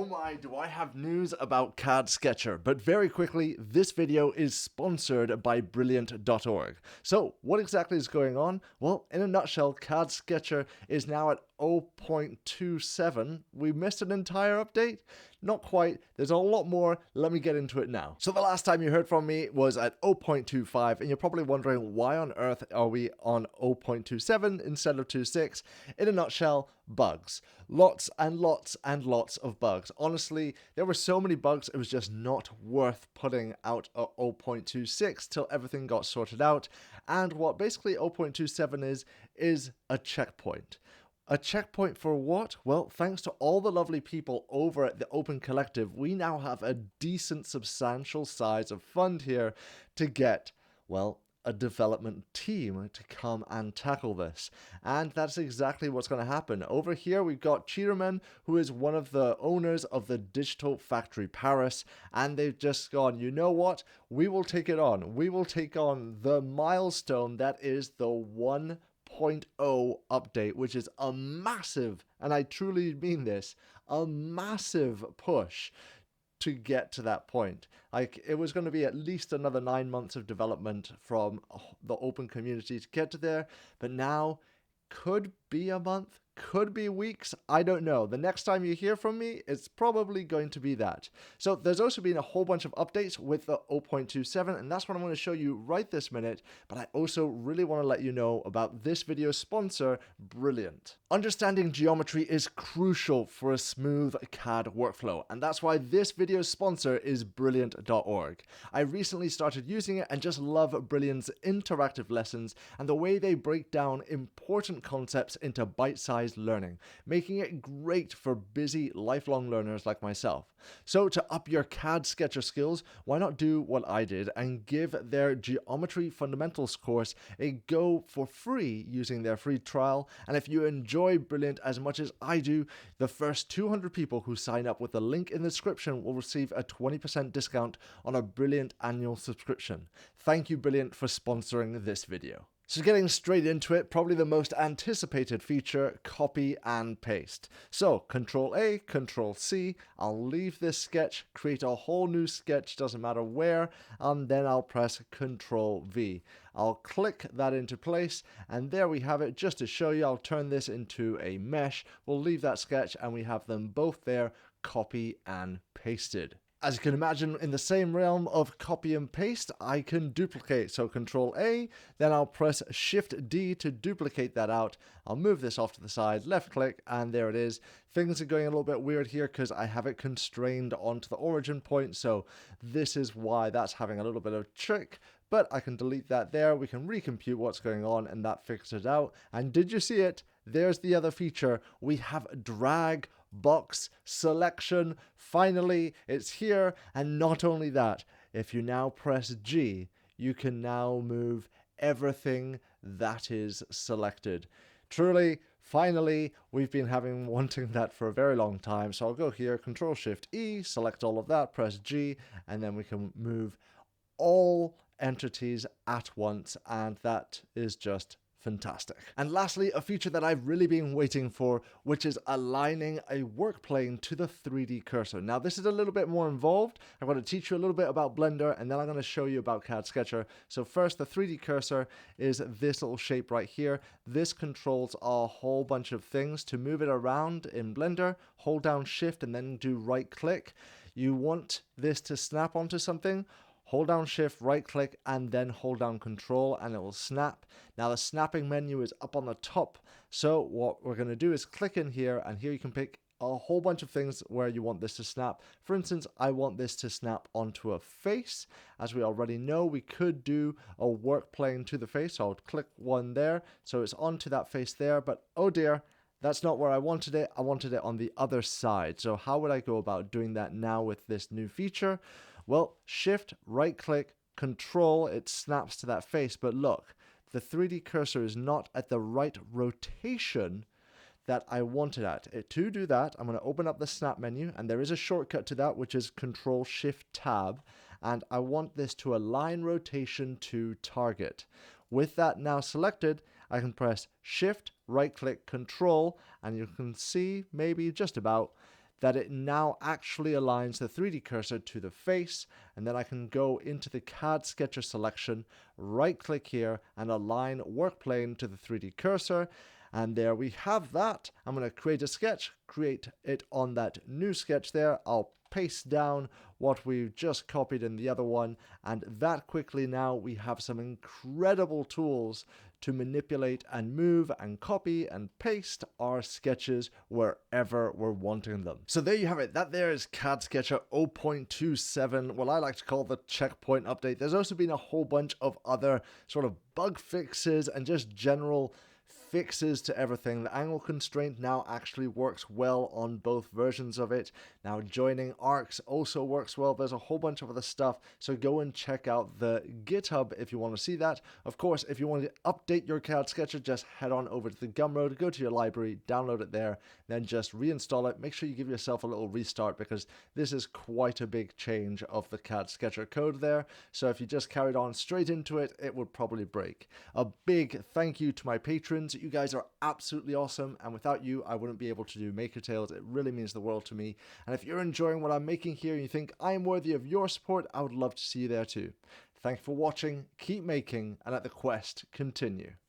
my, do I have news about CAD Sketcher. But very quickly, this video is sponsored by Brilliant.org. So what exactly is going on? Well, in a nutshell, CAD Sketcher is now at 0.27. We missed an entire update? Not quite. There's a lot more. Let me get into it now. So the last time you heard from me was at 0.25, and you're probably wondering why on earth are we on 0.27 instead of 2.6? In a nutshell, bugs. Lots and lots and lots of bugs. Honestly, there were so many bugs, it was just not worth putting out a 0.26 till everything got sorted out. And what basically 0.27 is a checkpoint. A checkpoint for what? Well, thanks to all the lovely people over at the Open Collective, we now have a decent, substantial size of fund here to get, well, a development team to come and tackle this. And that's exactly what's going to happen. Over here, we've got Cheaterman, who is one of the owners of the Digital Factory Paris, and they've just gone, you know what? We will take it on. We will take on the milestone that is the 1.0 update, which is a massive, and I truly mean this, a massive push to get to that point. Like, it was going to be at least another 9 months of development from the open community to get to there, but now could be a month, could be weeks, I don't know. The next time you hear from me, it's probably going to be that. So there's also been a whole bunch of updates with the 0.27, and that's what I'm going to show you right this minute, but I also really want to let you know about this video's sponsor, Brilliant. Understanding geometry is crucial for a smooth CAD workflow, and that's why this video's sponsor is Brilliant.org. I recently started using it and just love Brilliant's interactive lessons and the way they break down important concepts into bite-sized learning, making it great for busy, lifelong learners like myself. So to up your CAD Sketcher skills, why not do what I did and give their Geometry Fundamentals course a go for free using their free trial? And if you enjoy Brilliant as much as I do, the first 200 people who sign up with the link in the description will receive a 20% discount on a Brilliant annual subscription. Thank you, Brilliant, for sponsoring this video. So getting straight into it, probably the most anticipated feature, copy and paste. So Control A, Control C, I'll leave this sketch, create a whole new sketch, doesn't matter where, and then I'll press Control V. I'll click that into place, and there we have it. Just to show you, I'll turn this into a mesh. We'll leave that sketch, and we have them both there, copy and pasted. As you can imagine, in the same realm of copy and paste, I can duplicate. So Control A, then I'll press Shift D to duplicate that out. I'll move this off to the side, left click, and there it is. Things are going a little bit weird here because I have it constrained onto the origin point. So this is why that's having a little bit of a trick. But I can delete that there. We can recompute what's going on, and that fixes it out. And did you see it? There's the other feature. We have drag box selection. Finally, it's here. And not only that, if you now press G, you can now move everything that is selected. Truly, finally, we've been wanting that for a very long time. So I'll go here, Control Shift E, select all of that, press G, and then we can move all entities at once, and that is just fantastic. And lastly, a feature that I've really been waiting for, which is aligning a work plane to the 3D cursor. Now, this is a little bit more involved. I'm going to teach you a little bit about Blender, and then I'm going to show you about CAD Sketcher. So first, the 3D cursor is this little shape right here. This controls a whole bunch of things. To move it around in Blender, hold down Shift and then do right click. You want this to snap onto something, hold down Shift, right click, and then hold down Control, and it will snap. Now the snapping menu is up on the top. So what we're going to do is click in here, and here you can pick a whole bunch of things where you want this to snap. For instance, I want this to snap onto a face. As we already know, we could do a work plane to the face. So I'll click one there. So it's onto that face there, but oh dear, that's not where I wanted it. I wanted it on the other side. So how would I go about doing that now with this new feature? Well, Shift, right click, Control, it snaps to that face. But look, the 3D cursor is not at the right rotation that I want it at. To do that, I'm going to open up the snap menu, and there is a shortcut to that, which is Control Shift Tab, and I want this to align rotation to target. With that now selected, I can press Shift, right click, Control, and you can see maybe just about that it now actually aligns the 3D cursor to the face, and then I can go into the CAD Sketcher selection, right click here and align work plane to the 3D cursor. And there we have that. I'm going to create a sketch, create it on that new sketch there. I'll paste down what we've just copied in the other one, and that quickly now we have some incredible tools to manipulate and move and copy and paste our sketches wherever we're wanting them. So there you have it. That there is CAD Sketcher 0.27, what I like to call the checkpoint update. There's also been a whole bunch of other sort of bug fixes and just general fixes to everything. The angle constraint now actually works well on both versions of it. Now joining arcs also works well. There's a whole bunch of other stuff, so go and check out the GitHub if you want to see that. Of course, if you want to update your CAD Sketcher, just head on over to the Gumroad, go to your library, download it there, then just reinstall it. Make sure you give yourself a little restart, because this is quite a big change of the CAD Sketcher code there. So if you just carried on straight into it, it would probably break. A big thank you to my patrons. You guys are absolutely awesome, and without you I wouldn't be able to do Maker Tales. It really means the world to me, and if you're enjoying what I'm making here and you think I'm worthy of your support, I would love to see you there too. Thanks for watching, keep making, and let the quest continue.